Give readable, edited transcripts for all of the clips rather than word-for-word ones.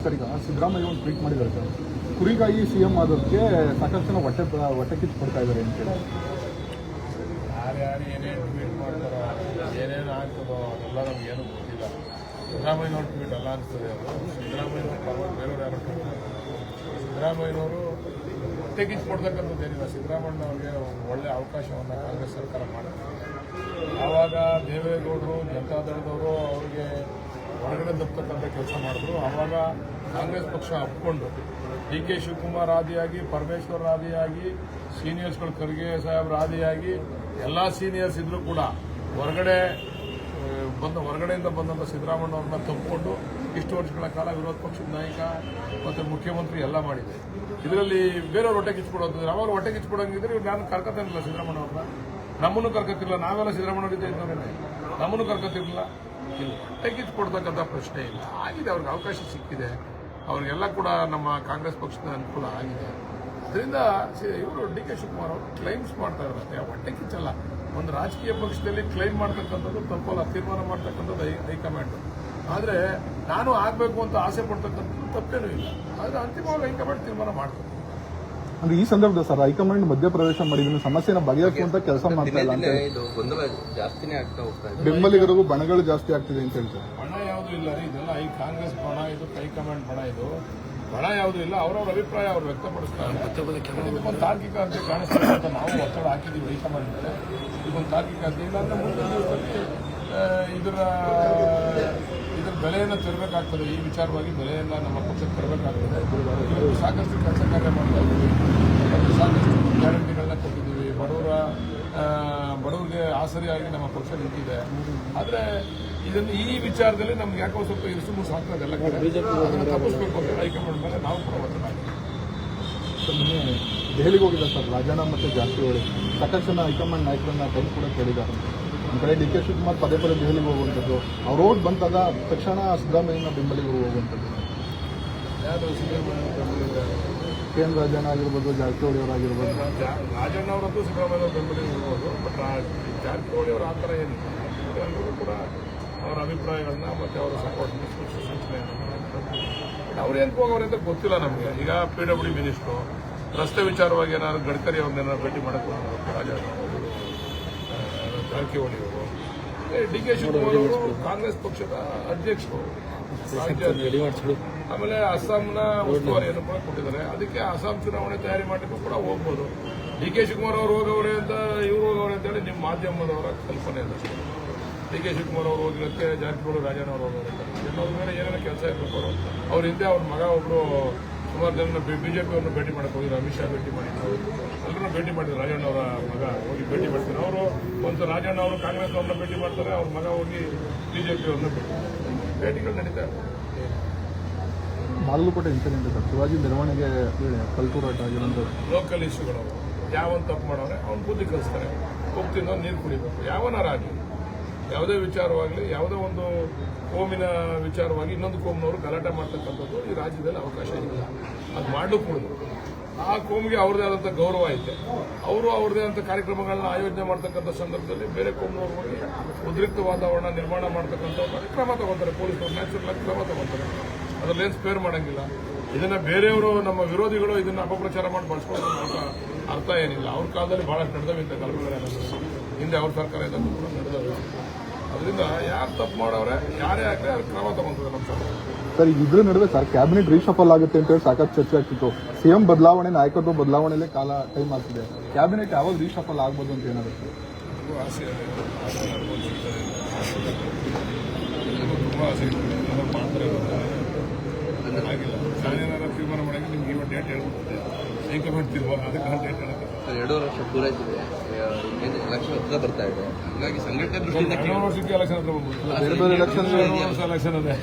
Sir, ಈಗ ಸಿದ್ದರಾಮಯ್ಯ ಒಂದು tweet ಮಾಡಿದ್ದಾರೆ ಸರ್, ಕುರಿಗಾಯಿ ಸಿಎಂ ಆದಕ್ಕೆ ಸಾಕಷ್ಟು ಜನ ಹೊಟ್ಟೆ ಕಿಚ್ಚು ಪಡ್ತಾ ಇದ್ದಾರೆ ಅಂತೇಳಿ. ಯಾರ್ಯಾರು ಏನೇನು ಟ್ವೀಟ್ ಮಾಡ್ತಾರೋ ಏನೇನು ಆಗ್ತದೋ ಅದೆಲ್ಲ ನಮಗೇನು ಗೊತ್ತಿಲ್ಲ. ಸಿದ್ದರಾಮಯ್ಯನವ್ರ ಟ್ವೀಟ್ ಅಲ್ಲ ಅನಿಸ್ತದೆ. ಅದು ಸಿದ್ದರಾಮಯ್ಯನವ್ರ ಪರವಾಗಿ ಬೇರೆಯವ್ರು ಯಾರು ಸಿದ್ದರಾಮಯ್ಯನವರು ಹೊಟ್ಟೆ ಕಿಚ್ಚು ಕೊಡ್ತಕ್ಕಂಥದ್ದು ಏನಿಲ್ಲ. ಸಿದ್ದರಾಮಯ್ಯನವ್ರಿಗೆ ಒಳ್ಳೆಯ ಅವಕಾಶವನ್ನು ಕಾಂಗ್ರೆಸ್ ಸರ್ಕಾರ ಮಾಡಿದೆ. ಆವಾಗ ದೇವೇಗೌಡರು ಜನತಾದಳದವರು ಅವ್ರಿಗೆ ಹೊರಗಡೆ ತಪ್ಪತಕ್ಕಂಥ ಕೆಲಸ ಮಾಡಿದ್ರು. ಆವಾಗ ಕಾಂಗ್ರೆಸ್ ಪಕ್ಷ ಒಪ್ಕೊಂಡು ಡಿ ಕೆ ಶಿವಕುಮಾರ್ ಆದಿಯಾಗಿ, ಪರಮೇಶ್ವರ್ ಆದಿಯಾಗಿ, ಸೀನಿಯರ್ಸ್ಗಳು ಖರ್ಗೆ ಸಾಹೇಬ್ರ ಆದಿಯಾಗಿ ಎಲ್ಲ ಸೀನಿಯರ್ಸ್ ಇದ್ರೂ ಕೂಡ ಹೊರಗಡೆಯಿಂದ ಬಂದಂಥ ಸಿದ್ದರಾಮಯ್ಯವ್ರನ್ನ ತಪ್ಪಿಕೊಂಡು ಇಷ್ಟು ವರ್ಷಗಳ ಕಾಲ ವಿರೋಧ ಪಕ್ಷದ ನಾಯಕ ಮತ್ತು ಮುಖ್ಯಮಂತ್ರಿ ಎಲ್ಲ ಮಾಡಿದೆ. ಇದರಲ್ಲಿ ಬೇರೆಯವ್ರು ಹೊಟ್ಟೆ ಕಿಚ್ಕೊಡೋದು, ಅವಾಗ ಹೊಟ್ಟೆ ಕಿಚ್ಕೊಡಂಗಿದ್ರೆ ಇವ್ರು ನಾನು ಕರ್ಕೊತಾನಿಲ್ಲ ಸಿದ್ದರಾಮಯ್ಯವ್ರನ್ನ. ನಮ್ಮನ್ನು ಕರ್ಕೊತಿರಲಿಲ್ಲ, ನಾವೆಲ್ಲ ಸಿದ್ದರಾಮಯ್ಯವ್ರ ಇದ್ದವರೇನೆ, ನಮ್ಮನ್ನು ಕರ್ಕೊತಿರಲಿಲ್ಲ. ಇದು ಹೊಟ್ಟೆ ಕಿಚ್ಕೊಡ್ತಕ್ಕಂಥ ಪ್ರಶ್ನೆ ಇಲ್ಲ. ಆಗಿದೆ, ಅವ್ರಿಗೆ ಅವಕಾಶ ಸಿಕ್ಕಿದೆ. ಅವ್ರಿಗೆಲ್ಲ ಕೂಡ ನಮ್ಮ ಕಾಂಗ್ರೆಸ್ ಪಕ್ಷದ ಅನುಕೂಲ ಆಗಿದೆ. ಅದರಿಂದ ಇವರು ಡಿ ಕೆ ಶಿವಕುಮಾರ್ ಅವರು ಕ್ಲೈಮ್ಸ್ ಮಾಡ್ತಾ ಇದ್ದಾರೆ. ಹೊಟ್ಟೆ ಕಿಚ್ಚಲ್ಲ. ಒಂದು ರಾಜಕೀಯ ಪಕ್ಷದಲ್ಲಿ ಕ್ಲೈಮ್ ಮಾಡ್ತಕ್ಕಂಥದ್ದು ತಪ್ಪಲ್ಲ, ತೀರ್ಮಾನ ಮಾಡ್ತಕ್ಕಂಥದ್ದು ಹೈಕಮಾಂಡ್. ಆದರೆ ನಾನು ಆಗಬೇಕು ಅಂತ ಆಸೆ ಪಡ್ತಕ್ಕಂಥದ್ದು ತಪ್ಪೇನೂ ಇಲ್ಲ. ಆದರೆ ಅಂತಿಮವಾಗಿ ಹೈಕಮಾಂಡ್ ತೀರ್ಮಾನ ಮಾಡ್ತಾರೆ. ಅಂದ್ರೆ ಈ ಸಂದರ್ಭದಲ್ಲಿ ಸರ್, ಹೈಕಮಾಂಡ್ ಮಧ್ಯಪ್ರವೇಶ ಮಾಡಿದ್ರೆ ಸಮಸ್ಯೆನ ಬಗೆಹರಿಸುವಂತ ಕೆಲಸ ಮಾಡ್ತಾ ಇಲ್ಲ ಅಂತ ಬೆಂಬಲಿಗರಿಗೂ ಬಣಗಳು ಜಾಸ್ತಿ ಆಗ್ತಿದೆ ಅಂತ ಹೇಳ್ತಾರೆ. ಬಣ ಯಾವುದೂ ಇಲ್ಲ ರೀ, ಇದೆಲ್ಲ ಕಾಂಗ್ರೆಸ್ ಬಣ, ಇದು ಹೈಕಮಾಂಡ್ ಬಣ, ಇದು ಬಣ ಯಾವುದೂ ಇಲ್ಲ. ಅವರವ್ರ ಅಭಿಪ್ರಾಯ ಅವ್ರು ವ್ಯಕ್ತಪಡಿಸ್ತಾರೆ. ಇದಕ್ಕೊಂದು ತಾರ್ಕಿಕ ಅಂತ ಕಾಣಿಸ್ತಾರೆ ಅಂತ ನಾವು ಒತ್ತಡ ಹಾಕಿದ್ದೀವಿ ಹೈಕಮಾಂಡ್ ಮೇಲೆ. ಇದೊಂದು ತಾರ್ಕಿಕ ಅಂತ ಇಲ್ಲ ಅಂದ್ರೆ ಮುಂದಿನ ದಿವಸದಲ್ಲಿ ಇದರ ಬೆಲೆಯನ್ನು ತರಬೇಕಾಗ್ತದೆ. ಈ ವಿಚಾರವಾಗಿ ಬೆಲೆಯನ್ನು ನಮ್ಮ ಪಕ್ಷಕ್ಕೆ ತರಬೇಕಾಗ್ತದೆ. ಇವತ್ತು ಸಾಕಷ್ಟು ಕೆಲಸ ಕಾರ್ಯ ಮಾಡ್ತಾ ಇದ್ದೀವಿ ಮತ್ತು ಸಾಕಷ್ಟು ಗ್ಯಾರಂಟಿಗಳನ್ನ ಕೊಟ್ಟಿದ್ದೀವಿ. ಬಡವರಿಗೆ ಆಸರಿಯಾಗಿ ನಮ್ಮ ಪಕ್ಷ ನಿಂತಿದೆ. ಆದರೆ ಈ ವಿಚಾರದಲ್ಲಿ ನಮ್ಗೆ ಯಾಕೋ ಸ್ವಲ್ಪ ಇರಿಸು ಮುಸು ಆಗ್ತದೆ. ಎಲ್ಲ ಕಡೆ ಅದನ್ನು ತಪ್ಪಿಸ್ಬೇಕು ಅಂತ ಹೈಕಮಾಂಡ್ ಮೇಲೆ ನಾವು ಕೂಡ ಒತ್ತಡ ಹಾಕಿದ್ದೀವಿ. ದೆಹಲಿಗೆ ಹೋಗಿದ್ದಾರೆ ಸರ್ ರಾಜಣ್ಣ ಮತ್ತು ಜಾರಕಿಹೊಳಿ. ಸಾಕಷ್ಟು ಜನ ಹೈಕಮಾಂಡ್ ನಾಯಕರನ್ನ ಕೈ ಕೂಡ ಕೇಳಿದ್ದಾರೆ. ಒಂದು ಕಡೆ ಡಿ ಕೆ ಶಿವಕುಮಾರ್ ಪದೇ ದೆಹಲಿಗೆ ಹೋಗುವಂಥದ್ದು, ಅವ್ರು ಓಟ್ ಬಂದಾಗ ತಕ್ಷಣ ಸಿದ್ದರಾಮಯ್ಯನ ಬೆಂಬಲಿಗೆ ಹೋಗುವಂಥದ್ದು. ಯಾರು ಕೆ ಎನ್ ರಾಜಣ್ಣ ಆಗಿರ್ಬೋದು, ಜಾರಕಿಹೊಳಿ ಅವರಾಗಿರ್ಬೋದು. ರಾಜಣ್ಣ ಅವರದ್ದು ಸಿದ್ದರಾಮಯ್ಯ ಬೆಂಬಲಿಗೆ ಇರ್ಬೋದು. ಬಟ್ ಜಾರಕಿಹೊಳಿ ಅವರು ಆ ಥರ ಏನಿಲ್ಲ. ಎಲ್ಲರೂ ಕೂಡ ಅವರ ಅಭಿಪ್ರಾಯಗಳನ್ನ ಮತ್ತು ಅವರ ಸಪೋರ್ಟ್ನ ಸೂಚನೆಯನ್ನು ಬಟ್ ಅವ್ರು ಏನು ಹೋಗೋರು ಅಂತ ಗೊತ್ತಿಲ್ಲ ನಮಗೆ. ಈಗ PWD ಮಿನಿಸ್ಟ್ರು ರಸ್ತೆ ವಿಚಾರವಾಗಿ ಏನಾದ್ರು ಗಡ್ಕರಿ ಅವ್ರನ್ನೇನಾದ್ರು ಭೇಟಿ ಮಾಡಕ್ಕೆ ರಾಜಣ್ಣ ಜಾರಕಿಹೊಳಿ ಅವರು, ಡಿ ಕೆ ಶಿವಕುಮಾರ್ ಅವರು ಕಾಂಗ್ರೆಸ್ ಪಕ್ಷದ ಅಧ್ಯಕ್ಷರು, ಆಮೇಲೆ ಅಸ್ಸಾಂನ ಉಸ್ತುವಾರಿಯನ್ನು ಕೂಡ ಕೊಟ್ಟಿದ್ದಾರೆ. ಅದಕ್ಕೆ ಅಸ್ಸಾಂ ಚುನಾವಣೆ ತಯಾರಿ ಮಾಡಲಿಕ್ಕೂ ಕೂಡ ಹೋಗ್ಬೋದು. ಡಿ ಕೆ ಶಿವಕುಮಾರ್ ಅವರು ಹೋಗವ್ರೆ ಅಂತ ಇವ್ರು ಹೋಗವ್ರೆ ಅಂತೇಳಿ ನಿಮ್ಮ ಮಾಧ್ಯಮದವರ ಕಲ್ಪನೆ ಇಲ್ಲ. ಡಿ ಕೆ ಶಿವಕುಮಾರ್ ಅವರು ಹೋಗಿರೋಕ್ಕೆ ಜಾರಕಿಹೊಳಿ ರಾಜಣ್ಣ ಅವರು ಹೋಗೋರು ಎಲ್ಲರ ಮೇಲೆ ಏನೇನೋ ಕೆಲಸ ಇರಬೇಕು. ಅವ್ರ ಹಿಂದೆ ಅವ್ರ ಮಗ ಒಬ್ಬರು ಸುಮಾರು ಜನ ಬಿಜೆಪಿ ಅವ್ರನ್ನ ಭೇಟಿ ಮಾಡಕ್ಕೆ ಹೋಗಿದ್ರು. ಅಮಿತ್ ಶಾ ಭೇಟಿ ಮಾಡಿದ್ರು, ಎಲ್ಲರನ್ನ ಭೇಟಿ ಮಾಡಿದ್ರು. ರಾಜಣ್ಣ ಅವರ ಮಗ ಹೋಗಿ ಭೇಟಿ ಮಾಡ್ತಾರೆ. ಅವರು ಒಂದು ರಾಜಣ್ಣ ಅವರು ಕಾಂಗ್ರೆಸ್ ಅವ್ರನ್ನ ಭೇಟಿ ಮಾಡ್ತಾರೆ, ಅವ್ರ ಮಗ ಹೋಗಿ ಬಿಜೆಪಿ ಅವ್ರನ್ನ ಭೇಟಿಗಳು ನಡೀತಾ ಇರ್ತವೆ. ಬಾಗಲಕೋಟೆ ಇನ್ಸಿಡೆಂಟ್ ಸರ್, ಶಿವಾಜಿ ಮೆರವಣಿಗೆ ಕಲ್ತೂರಾಟ ಆಗಿರೋದು ಲೋಕಲ್ ಇಶ್ಯೂಗಳು. ಯಾವನ್ ತಪ್ಪು ಮಾಡೋರೆ ಅವ್ನು ಬುದ್ಧಿ ಕಲಿಸ್ತಾರೆ. ಹೋಗ್ತಿದ್ದೋ ನೀರು ಕುಡಿಬೇಕು. ಯಾವನಾರಾಗಲಿ, ಯಾವುದೇ ವಿಚಾರವಾಗಲಿ, ಯಾವುದೋ ಒಂದು ಕೋಮಿನ ವಿಚಾರವಾಗಿ ಇನ್ನೊಂದು ಕೋಮಿನವರು ಗಲಾಟೆ ಮಾಡ್ತಕ್ಕಂಥದ್ದು ಈ ರಾಜ್ಯದಲ್ಲಿ ಅವಕಾಶ ಇಲ್ಲ. ಅದು ಮಾಡಲೂಕೂಡದು. ಆ ಕೋಮಿಗೆ ಅವ್ರದೇ ಆದಂಥ ಗೌರವ ಐತೆ. ಅವರು ಅವ್ರದೇ ಆದಂಥ ಕಾರ್ಯಕ್ರಮಗಳನ್ನ ಆಯೋಜನೆ ಮಾಡ್ತಕ್ಕಂಥ ಸಂದರ್ಭದಲ್ಲಿ ಬೇರೆ ಕೋಮಿನವ್ರು ಹೋಗಿ ಉದ್ರಿಕ್ತ ವಾತಾವರಣ ನಿರ್ಮಾಣ ಮಾಡ್ತಕ್ಕಂಥವ್ರು ಕ್ರಮ ತಗೋತಾರೆ. ಪೊಲೀಸರು ನ್ಯಾಚುರಲ್ ಆಗಿ ಕ್ರಮ ತಗೋತಾರೆ. ಅದರಲ್ಲೇನು ಸ್ಪೇರ್ ಮಾಡೋಂಗಿಲ್ಲ. ಇದನ್ನ ಬೇರೆಯವರು, ನಮ್ಮ ವಿರೋಧಿಗಳು ಇದನ್ನು ಅಪಪ್ರಚಾರ ಮಾಡಿ ಬಳಸ್ಕೊಳ್ಳೋದು ಅರ್ಥ ಏನಿಲ್ಲ. ಅವ್ರ ಕಾಲದಲ್ಲಿ ಬಹಳಷ್ಟು ನಡೆದವಿಂತ ಕಲ್ಪನೆಗಳೇನಾದ್ರು ಹಿಂದೆ ಅವ್ರ ಸರ್ಕಾರ ಇದ್ದಂತೂ ಕೂಡ ನಡೆದವೆ. ಅದರಿಂದ ಯಾರು ತಪ್ಪು ಮಾಡೋರೆ, ಯಾರೇ ಆಗಲಿ ಅವ್ರ ಕ್ರಮ ತಗೊಂತದೆ ನಮ್ಮ ಸರ್ಕಾರ. ಸರ್, ಇದ್ರ ನಡುವೆ ಸರ್ ಕ್ಯಾಬಿನೆಟ್ ರೀಶಫಲ್ ಆಗುತ್ತೆ ಅಂತ ಹೇಳಿ ಸಾಕಷ್ಟು ಚರ್ಚೆ ಆಗ್ತಿತ್ತು. ಸಿಎಂ ಬದಲಾವಣೆ, ನಾಯಕತ್ವ ಬದಲಾವಣೆಯಲ್ಲೇ ಟೈಮ್ ಆಗ್ತಿದೆ. ಕ್ಯಾಬಿನೆಟ್ ಯಾವಾಗ ರೀಶಫಲ್ ಆಗ್ಬೋದು ಅಂತ ಏನಾಗುತ್ತೆ? ತುಂಬ ಆಸೆ ಇದೆ, ತುಂಬ ಆಸೆ ಇದೆ. ಮಾಡ್ತಾರೆ ಆಗಿಲ್ಲ. ನಾನೇನಾದ್ರು ತೀರ್ಮಾನ ಮಾಡೋಕ್ಕೆ ನಿಮ್ಗೆ ಇವತ್ತು ಡೇಟ್ ಹೇಳ್ಬಿಡ್ತೇನೆ. ಹೈಕಮಾಂಡ್ ತೀರ್ಮಾನ, ಅದಕ್ಕೆ ಡೇಟ್ ಹೇಳಕ್ಕೆ 2 ವರ್ಷ ಪೂರೈಸಿದೆ. ಎಲೆಕ್ಷನ್ ಹತ್ರ ಬರ್ತಾ ಇದೆ. ಹಾಗಾಗಿ ಸಂಘಟನೆ ದೃಷ್ಟಿಯಿಂದ ವರ್ಷಕ್ಕೆ ಎಲೆಕ್ಷನ್ ಹತ್ರ ಎಲೆಕ್ಷನ್ ಅದೇ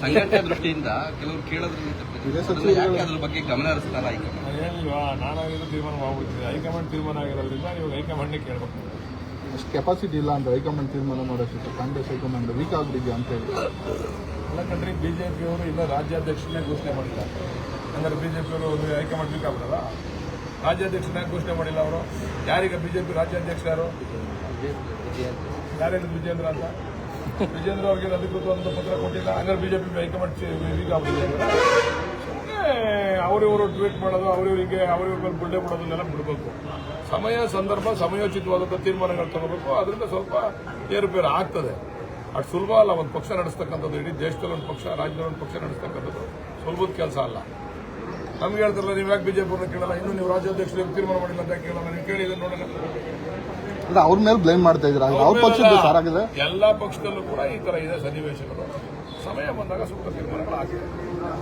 ಸಂಘಟನೆ ದೃಷ್ಟಿಯಿಂದ ಕೆಲವರು ಕೇಳೋದ್ರಿಂದ ಯಾಕೆ ಅದ್ರ ಬಗ್ಗೆ ಗಮನ ಹರಿಸ್ತಾರ ಹೈಕಮಾಂಡ್? ಏನಿಲ್ವಾ, ನಾನಾಗಿದ್ದು ತೀರ್ಮಾನ ಮಾಡ್ಬಿಡ್ತೀನಿ. ಹೈಕಮಾಂಡ್ ತೀರ್ಮಾನ ಆಗಿರೋದ್ರಿಂದ ನೀವು ಹೈಕಮಾಂಡ್ನೇ ಕೇಳಬೇಕು. ಅಷ್ಟು ಕೆಪಾಸಿಟಿ ಇಲ್ಲ ಅಂತ ಹೈಕಮಾಂಡ್ ತೀರ್ಮಾನ ಮಾಡೋಷ್ಟು ಕಾಂಗ್ರೆಸ್ ಹೈಕಮಾಂಡ್ ವೀಕ್ ಆಗ್ಬಿಟ್ಟಿದೆ ಅಂತ ಹೇಳಿ. ಎಲ್ಲ ಕಂಡ್ರಿ ಬಿಜೆಪಿಯವರು ಇಲ್ಲ ರಾಜ್ಯಾಧ್ಯಕ್ಷನೇ ಘೋಷಣೆ ಮಾಡಿಲ್ಲ. ಹಂಗಾರೆ ಬಿಜೆಪಿಯವರು ಹೈಕಮಾಂಡ್ ವೀಕ್ ಆಗ್ಬಿಡಲ್ಲ. ರಾಜ್ಯಾಧ್ಯಕ್ಷನೇ ಘೋಷಣೆ ಮಾಡಿಲ್ಲ ಅವರು. ಯಾರೀಗ ಬಿಜೆಪಿ ರಾಜ್ಯಾಧ್ಯಕ್ಷ ಯಾರು? ಯಾರೇನು ವಿಜೇಂದ್ರ ಅಂತ ವಿಜೇಂದ್ರ ಅವರಿಗೆ ಅಧಿಕೃತವಾದ ಪತ್ರ ಕೊಟ್ಟಿಲ್ಲ. ಹಂಗಾರೆ ಬಿಜೆಪಿ ಹೈಕಮಾಂಡ್ ವೀಕ್ ಆಗ್ಬಿಟ್ಟಿದೆ. ಸುಮ್ಮನೆ ಅವರಿವರು ಟ್ವೀಟ್ ಮಾಡೋದು, ಅವರಿವರಿಗೆ ಮೇಲೆ ಬುಳ್ಳೆ ಬಿಡೋದನ್ನೆಲ್ಲ ಬಿಡಬೇಕು. ಸಮಯ ಸಂದರ್ಭ ಸಮಯೋಚಿತವಾದಂಥ ತೀರ್ಮಾನಗಳು ತಗೋಬೇಕು. ಅದರಿಂದ ಸ್ವಲ್ಪ ಏರುಪೇರು ಆಗ್ತದೆ. ಅದು ಸುಲಭ ಅಲ್ಲ. ಒಂದು ಪಕ್ಷ ನಡೆಸ್ತಕ್ಕಂಥದ್ದು, ಇಡೀ ದೇಶದಲ್ಲಿ ಒಂದು ಪಕ್ಷ, ರಾಜ್ಯದಲ್ಲಿ ಒಂದು ಪಕ್ಷ ನಡೆಸ್ತಕ್ಕಂಥದ್ದು ಸುಲಭದ ಕೆಲಸ ಅಲ್ಲ. ನಮ್ಗೆ ಹೇಳ್ತಾರಲ್ಲ, ನೀವು ಯಾಕೆ ಬಿಜೆಪಿಯವ್ರನ್ನ ಕೇಳಲ್ಲ, ಇನ್ನೂ ನೀವು ರಾಜ್ಯಾಧ್ಯಕ್ಷರು ತೀರ್ಮಾನ ಮಾಡಿಲ್ಲ ಅಂತ ಕೇಳಲ್ಲ. ನೀವು ಕೇಳಿದ್ರೆ ನೋಡೋಣ. ಅಲ್ಲ, ಅವ್ರ ಮೇಲೆ ಬ್ಲೇಮ್ ಮಾಡ್ತಾ ಇದ್ದೀರಾ? ಅವ್ರ ಪಕ್ಷದ ಸಾರಾಗಿದೆ. ಎಲ್ಲಾ ಪಕ್ಷದಲ್ಲೂ ಕೂಡ ಈ ತರ ಇದೆ ಸನ್ನಿವೇಶಗಳು. ಸಮಯ ಬಂದಾಗ ಸೂಕ್ತ ತೀರ್ಮಾನಗಳು ಆಗಿದೆ.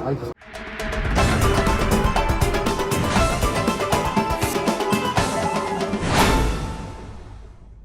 ಆಯ್ತು.